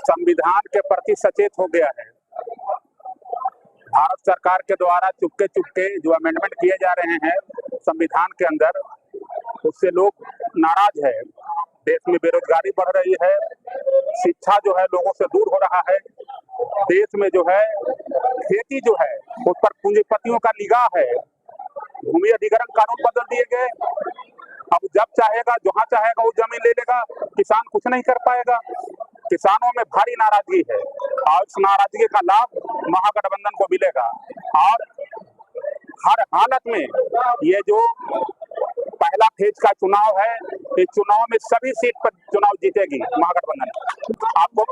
संविधान के प्रति सचेत हो गया है। भारत सरकार के द्वारा चुपके चुपके जो अमेंडमेंट किए जा रहे हैं संविधान के अंदर, उससे लोग नाराज है। देश में बेरोजगारी बढ़ रही है, शिक्षा जो है लोगों से दूर हो रहा है, देश में जो है खेती जो है उस पर पूंजीपतियों का निगाह है। भूमि अधिग्रहण कानून बदल दिए गए, अब जब चाहेगा जहां चाहेगा वो जमीन ले लेगा, किसान कुछ नहीं कर पाएगा। किसानों में भारी नाराजगी है और उस नाराजगी का लाभ महागठबंधन को मिलेगा और हर हालत में ये जो पहला फेज का चुनाव है, इस चुनाव में सभी सीट पर चुनाव जीतेगी महागठबंधन। आपको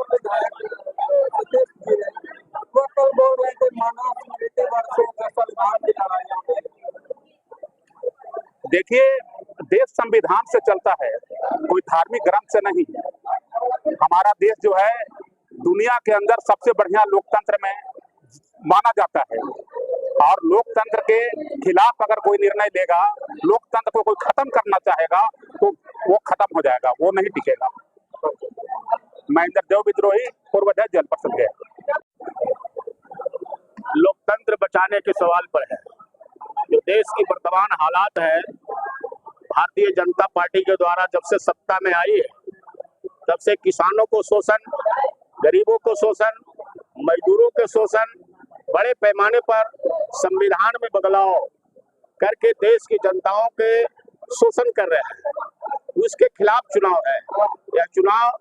देखिए, देश संविधान से चलता है, कोई धार्मिक ग्रंथ से नहीं। हमारा देश जो है दुनिया के अंदर सबसे बढ़िया लोकतंत्र में माना जाता है और लोकतंत्र के खिलाफ अगर कोई निर्णय लेगा, लोकतंत्र को कोई खत्म करना चाहेगा तो वो खत्म हो जाएगा, वो नहीं टिकेगा। महेंद्र देव विद्रोही, पूर्व अध्यक्ष जल परिषद गए। लोकतंत्र बचाने के सवाल पर है। जो देश की वर्तमान हालात है, भारतीय जनता पार्टी के द्वारा जब से सत्ता में आई है तब से किसानों को शोषण, गरीबों को शोषण, मजदूरों के शोषण, बड़े पैमाने पर संविधान में बदलाव करके देश की जनताओं के शोषण कर रहे हैं। उसके खिलाफ चुनाव है। यह चुनाव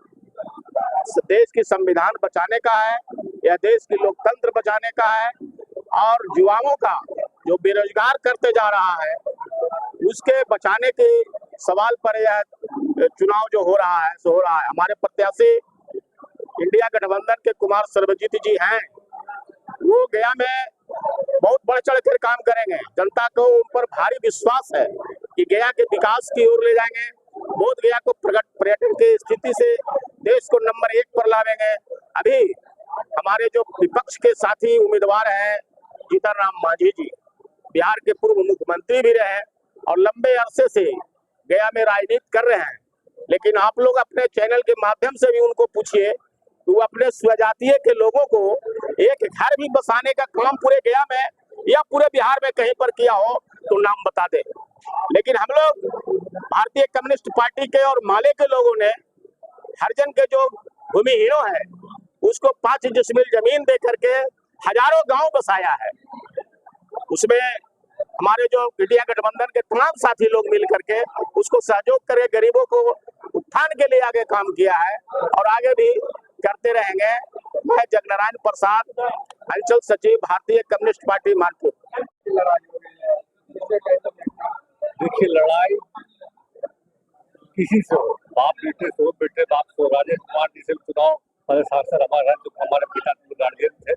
देश की संविधान बचाने का है, यह देश की लोकतंत्र बचाने का है और युवाओं का जो बेरोजगार करते जा रहा है उसके बचाने के सवाल पर यह चुनाव जो हो रहा है सो हो रहा है। हमारे प्रत्याशी इंडिया गठबंधन के कुमार सर्वजीत जी हैं, वो गया में बहुत बढ़ चढ़ कर काम करेंगे। जनता को उन पर भारी विश्वास है कि गया के विकास की ओर ले जाएंगे, बोध गया को पर्यटन की स्थिति से देश को नंबर 1 पर लावेंगे। अभी हमारे जो विपक्ष के साथी उम्मीदवार हैं जीतन राम मांझी जी, बिहार के पूर्व मुख्यमंत्री भी रहे और लंबे अरसे से गया में राजनीति कर रहे हैं, लेकिन आप लोग अपने चैनल के माध्यम से भी उनको पूछिए वो अपने स्वजातीय के लोगों को एक घर भी बसाने का काम पूरे गया में या पूरे बिहार में कहीं पर किया हो तो नाम बता दे। लेकिन हम लोग भारतीय कम्युनिस्ट पार्टी के और माले के लोगों ने हरिजन के जो भूमिहीनों है उसको 5 डिसमिल जमीन दे करके हजारों गांव बसाया है। उसमें हमारे जो इंडिया गठबंधन के तमाम साथी लोग मिल करके उसको सहयोग करे, गरीबों को उत्थान के लिए आगे काम किया है और आगे भी करते रहेंगे। मैं जगनारायण प्रसाद, अंचल सचिव, भारतीय कम्युनिस्ट पार्टी मानपुर। देखिए, लड़ाई किसी से हो, बाप बेटे से हो, बेटे बाप से हो। राजेश कुमार जी से चुनाव सांसद हमारे पिता गार्जियन थे।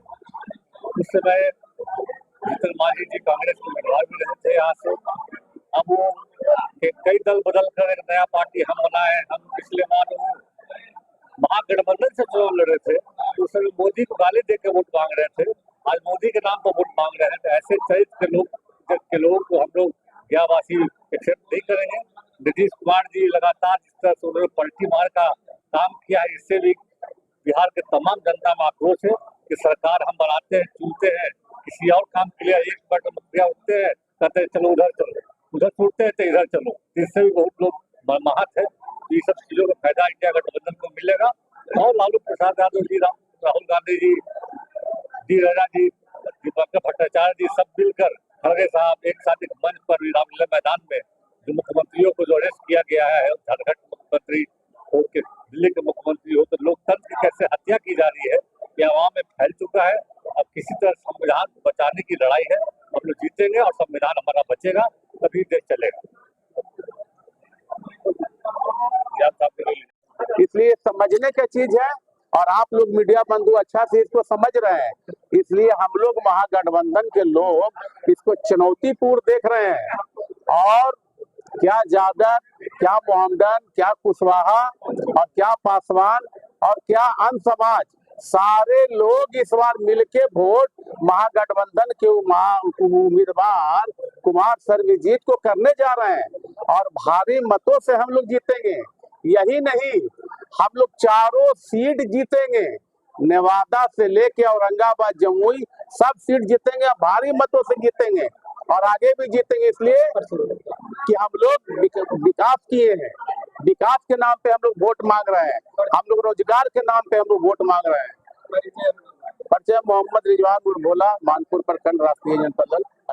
उस समय जीतन मांझी जी कांग्रेस के उम्मीदवार भी रहे थे यहाँ से। अब वो कई दल बदल कर एक नया पार्टी हम बनाए, हम पिछले महागठबंधन से चुनाव लड़े थे तो उस समय मोदी को गाली दे के वोट मांग रहे थे, आज मोदी के नाम पर वोट मांग रहे हैं। तो ऐसे चरित्र के लोग को हम लोग गयावासी एक्सेप्ट नहीं करेंगे। नीतीश कुमार जी लगातार जिस तरह से उन्होंने पलटी मार का काम किया है, इससे भी बिहार के तमाम जनता में आक्रोश है कि सरकार हम बनाते हैं, चुनते हैं, किसी और काम के लिए एक बार मुखिया उठते हैं, कहते हैं चलो उधर चलो, उधर छूटते हैं तो इधर चलो। इससे भी बहुत लोग मर्माहत है। ये सब चीजों का फायदा इंडिया गठबंधन को मिलेगा और लालू प्रसाद यादव जी, राहुल गांधी जी, डी राजा जी, दीपक भट्टाचार्य जी सब मिलकर खड़गे साहब एक साथ एक मंच पर रामलीला मैदान में जो मुख्यमंत्रियों को जो अरेस्ट किया गया है, झारखंड मुख्यमंत्री हो के दिल्ली के मुख्यमंत्री हो, तो लोकतंत्र की कैसे हत्या की जा रही है ये आवाम में फैल चुका है। अब किसी तरह संविधान को बचाने की लड़ाई है, हम लोग जीतेंगे और संविधान हमारा बचेगा, तभी देश चलेगा। इसलिए समझने की चीज है और आप लोग मीडिया बंधु अच्छा से इसको समझ रहे हैं, इसलिए हम लोग महागठबंधन के लोग इसको चुनौतीपूर्ण देख रहे हैं। और क्या यादव, क्या मोहम्मदन, क्या कुशवाहा और क्या पासवान और क्या अन्य समाज, सारे लोग इस बार मिलके वोट महागठबंधन के उम्मीदवार कुमार सर्वजीत को करने जा रहे हैं और भारी मतों से हम लोग जीतेंगे। यही नहीं, हम लोग चारों सीट जीतेंगे, नेवादा से लेके औरंगाबाद, जमुई सब सीट जीतेंगे, भारी मतों से जीतेंगे और आगे भी जीतेंगे, इसलिए कि हम लोग विकास किए हैं। विकास के नाम पे हम लोग वोट मांग रहे हैं, हम लोग रोजगार के नाम पे हम लोग वोट मांग रहे हैं। परिचय मोहम्मद रिजवान उर्फ भोला, मानपुर प्रखंड, राष्ट्रीय जनता दल।